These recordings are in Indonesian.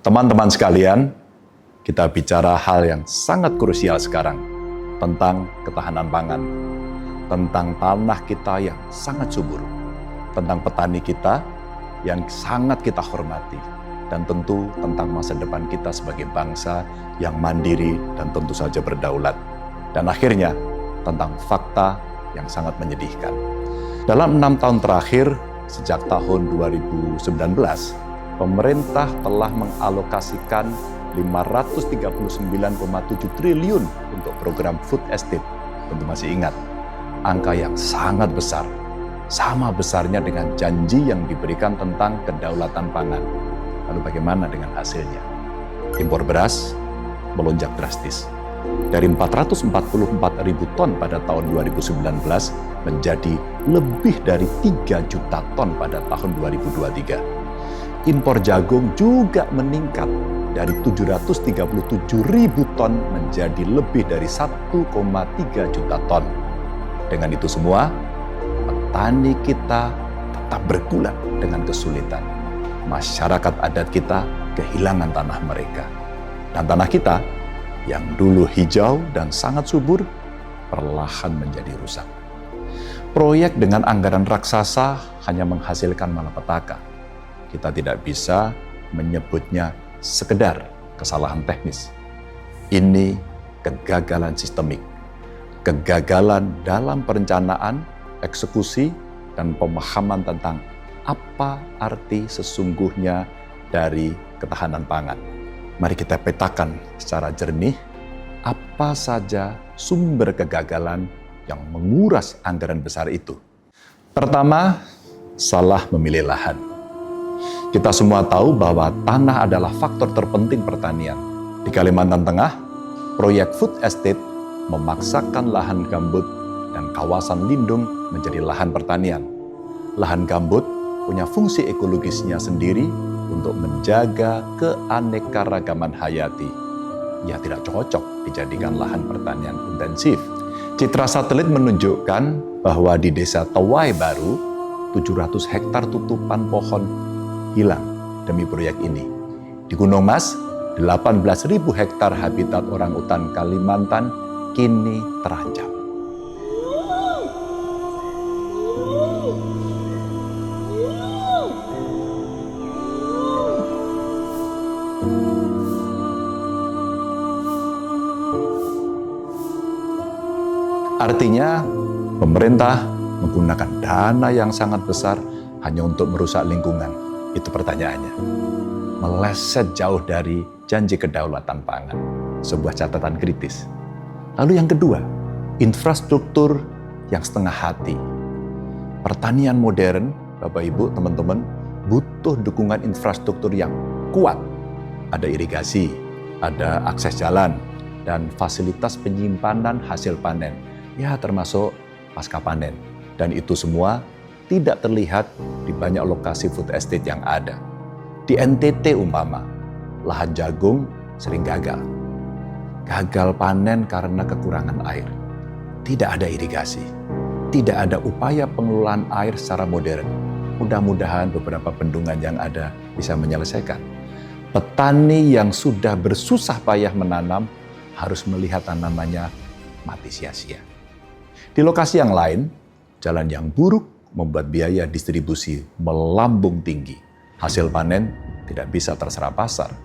Teman-teman sekalian, kita bicara hal yang sangat krusial sekarang tentang ketahanan pangan, tentang tanah kita yang sangat subur, tentang petani kita yang sangat kita hormati, dan tentu tentang masa depan kita sebagai bangsa yang mandiri dan tentu saja berdaulat. Dan akhirnya tentang fakta yang sangat menyedihkan. Dalam 6 tahun terakhir, sejak tahun 2019, pemerintah telah mengalokasikan 539,7 triliun untuk program food estate. Tentu masih ingat, angka yang sangat besar, sama besarnya dengan janji yang diberikan tentang kedaulatan pangan. Lalu bagaimana dengan hasilnya? Impor beras melonjak drastis. Dari 444.000 ton pada tahun 2019 menjadi lebih dari 3 juta ton pada tahun 2023. Impor jagung juga meningkat dari 737.000 ton menjadi lebih dari 1,3 juta ton. Dengan itu semua, petani kita tetap bergulat dengan kesulitan. Masyarakat adat kita kehilangan tanah mereka. Dan tanah kita yang dulu hijau dan sangat subur, perlahan menjadi rusak. Proyek dengan anggaran raksasa hanya menghasilkan malapetaka. Kita tidak bisa menyebutnya sekedar kesalahan teknis. Ini kegagalan sistemik, kegagalan dalam perencanaan, eksekusi, dan pemahaman tentang apa arti sesungguhnya dari ketahanan pangan. Mari kita petakan secara jernih apa saja sumber kegagalan yang menguras anggaran besar itu. Pertama, salah memilih lahan. Kita semua tahu bahwa tanah adalah faktor terpenting pertanian. Di Kalimantan Tengah, proyek food estate memaksakan lahan gambut dan kawasan lindung menjadi lahan pertanian. Lahan gambut punya fungsi ekologisnya sendiri untuk menjaga keanekaragaman hayati. Ya, tidak cocok dijadikan lahan pertanian intensif. Citra satelit menunjukkan bahwa di desa Tawai Baru, 700 hektar tutupan pohon hilang demi proyek ini. Di Gunung Mas, 18.000 hektar habitat orangutan Kalimantan kini terancam. Artinya, pemerintah menggunakan dana yang sangat besar hanya untuk merusak lingkungan. Itu pertanyaannya. Meleset jauh dari janji kedaulatan pangan. Sebuah catatan kritis. Lalu yang kedua, infrastruktur yang setengah hati. Pertanian modern, Bapak Ibu, teman-teman, butuh dukungan infrastruktur yang kuat. Ada irigasi, ada akses jalan, dan fasilitas penyimpanan hasil panen. Ya, termasuk pasca panen. Dan itu semua tidak terlihat di banyak lokasi food estate yang ada. Di NTT umpama, lahan jagung sering gagal. Gagal panen karena kekurangan air. Tidak ada irigasi. Tidak ada upaya pengelolaan air secara modern. Mudah-mudahan beberapa bendungan yang ada bisa menyelesaikan. Petani yang sudah bersusah payah menanam harus melihat tanamannya mati sia-sia. Di lokasi yang lain, jalan yang buruk membuat biaya distribusi melambung tinggi. Hasil panen tidak bisa terserap pasar.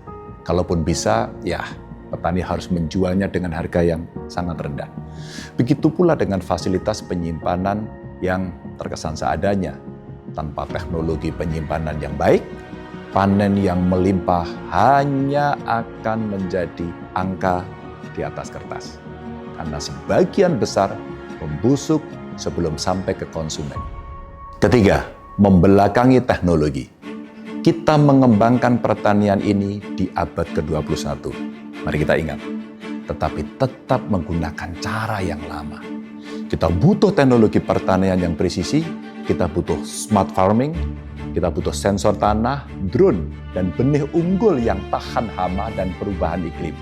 Kalaupun bisa, ya petani harus menjualnya dengan harga yang sangat rendah. Begitu pula dengan fasilitas penyimpanan yang terkesan seadanya. Tanpa teknologi penyimpanan yang baik, panen yang melimpah hanya akan menjadi angka di atas kertas. Karena sebagian besar membusuk sebelum sampai ke konsumen. Ketiga, membelakangi teknologi. Kita mengembangkan pertanian ini di abad ke-21. Mari kita ingat, tetapi tetap menggunakan cara yang lama. Kita butuh teknologi pertanian yang presisi, kita butuh smart farming, kita butuh sensor tanah, drone, dan benih unggul yang tahan hama dan perubahan iklim.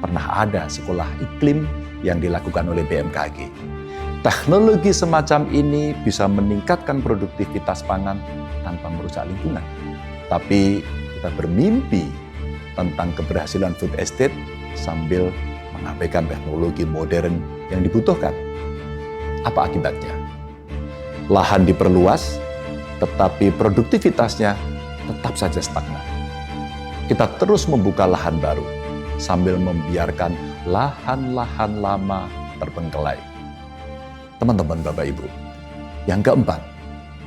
Pernah ada sekolah iklim yang dilakukan oleh BMKG. Teknologi semacam ini bisa meningkatkan produktivitas pangan tanpa merusak lingkungan. Tapi kita bermimpi tentang keberhasilan food estate sambil mengabaikan teknologi modern yang dibutuhkan. Apa akibatnya? Lahan diperluas, tetapi produktivitasnya tetap saja stagnan. Kita terus membuka lahan baru sambil membiarkan lahan-lahan lama terbengkelai. Teman-teman, Bapak Ibu, yang keempat,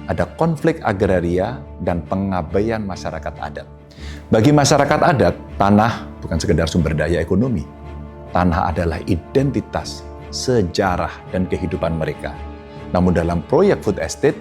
ada konflik agraria dan pengabaian masyarakat adat. Bagi masyarakat adat, tanah bukan sekedar sumber daya ekonomi. Tanah adalah identitas, sejarah, dan kehidupan mereka. Namun dalam proyek food estate,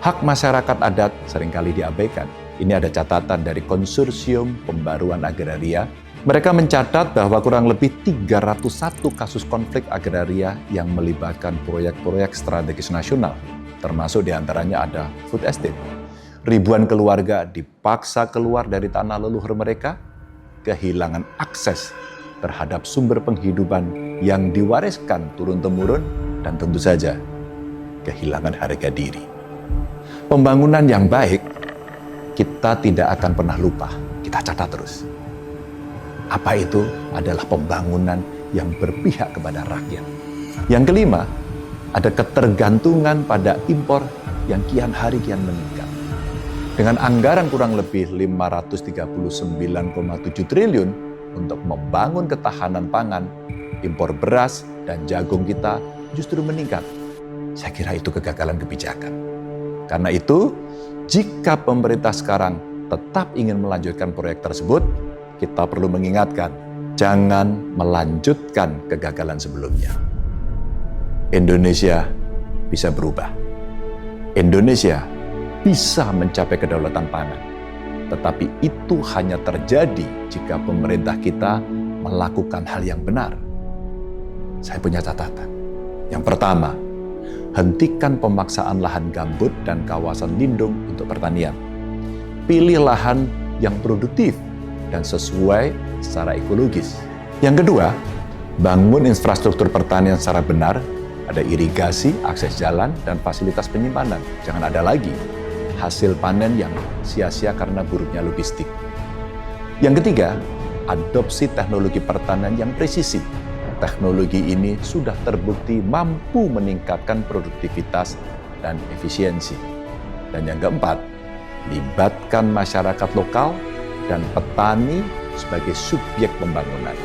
hak masyarakat adat seringkali diabaikan. Ini ada catatan dari Konsorsium Pembaruan Agraria. Mereka mencatat bahwa kurang lebih 301 kasus konflik agraria yang melibatkan proyek-proyek strategis nasional, termasuk diantaranya ada food estate. Ribuan keluarga dipaksa keluar dari tanah leluhur mereka, kehilangan akses terhadap sumber penghidupan yang diwariskan turun-temurun, dan tentu saja kehilangan harga diri. Pembangunan yang baik, kita tidak akan pernah lupa, kita catat terus. Apa itu? Adalah pembangunan yang berpihak kepada rakyat. Yang kelima, ada ketergantungan pada impor yang kian hari kian meningkat. Dengan anggaran kurang lebih 539,7 triliun untuk membangun ketahanan pangan, impor beras dan jagung kita justru meningkat. Saya kira itu kegagalan kebijakan. Karena itu, jika pemerintah sekarang tetap ingin melanjutkan proyek tersebut, kita perlu mengingatkan, jangan melanjutkan kegagalan sebelumnya. Indonesia bisa berubah. Indonesia bisa mencapai kedaulatan pangan. Tetapi itu hanya terjadi jika pemerintah kita melakukan hal yang benar. Saya punya catatan. Yang pertama, hentikan pemaksaan lahan gambut dan kawasan lindung untuk pertanian. Pilih lahan yang produktif dan sesuai secara ekologis. Yang kedua, bangun infrastruktur pertanian secara benar, ada irigasi, akses jalan, dan fasilitas penyimpanan. Jangan ada lagi hasil panen yang sia-sia karena buruknya logistik. Yang ketiga, adopsi teknologi pertanian yang presisi. Teknologi ini sudah terbukti mampu meningkatkan produktivitas dan efisiensi. Dan yang keempat, libatkan masyarakat lokal dan petani sebagai subjek pembangunan.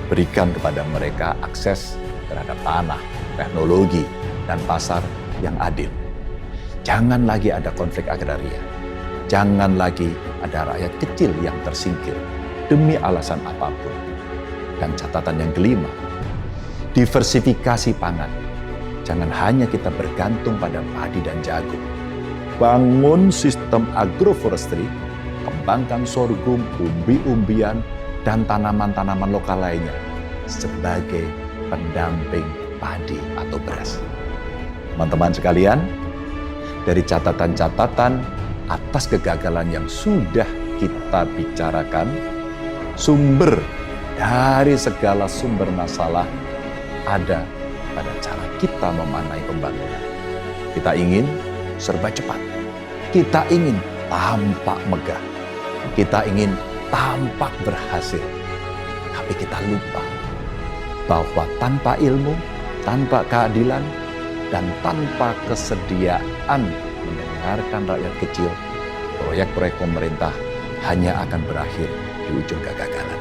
Berikan kepada mereka akses terhadap tanah, teknologi, dan pasar yang adil. Jangan lagi ada konflik agraria. Jangan lagi ada rakyat kecil yang tersingkir demi alasan apapun. Dan catatan yang kelima, diversifikasi pangan. Jangan hanya kita bergantung pada padi dan jagung. Bangun sistem agroforestry, kembangkan sorghum, umbi-umbian, dan tanaman-tanaman lokal lainnya sebagai pendamping padi atau beras. Teman-teman sekalian, dari catatan-catatan atas kegagalan yang sudah kita bicarakan, sumber dari segala sumber masalah ada pada cara kita memanai pembangunan. Kita ingin serba cepat. Kita ingin tampak megah. Kita ingin tampak berhasil. Tapi kita lupa bahwa tanpa ilmu, tanpa keadilan, dan tanpa kesediaan mendengarkan rakyat kecil, proyek-proyek pemerintah hanya akan berakhir di ujung kegagalan.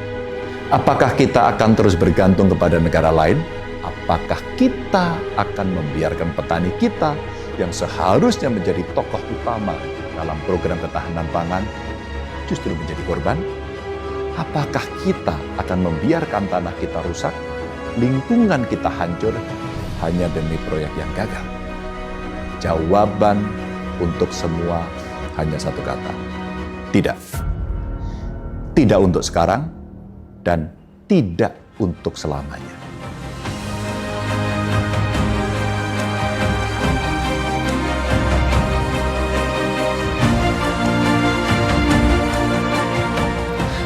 Apakah kita akan terus bergantung kepada negara lain? Apakah kita akan membiarkan petani kita yang seharusnya menjadi tokoh utama dalam program ketahanan pangan justru menjadi korban? Apakah kita akan membiarkan tanah kita rusak, lingkungan kita hancur, hanya demi proyek yang gagal? Jawaban untuk semua hanya satu kata. Tidak. Tidak untuk sekarang dan tidak untuk selamanya.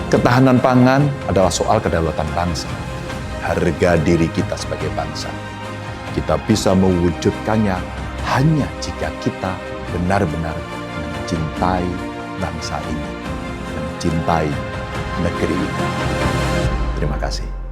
Ketahanan pangan adalah soal kedaulatan bangsa, harga diri kita sebagai bangsa. Kita bisa mewujudkannya hanya jika kita benar-benar mencintai bangsa ini, mencintai negeri ini. Terima kasih.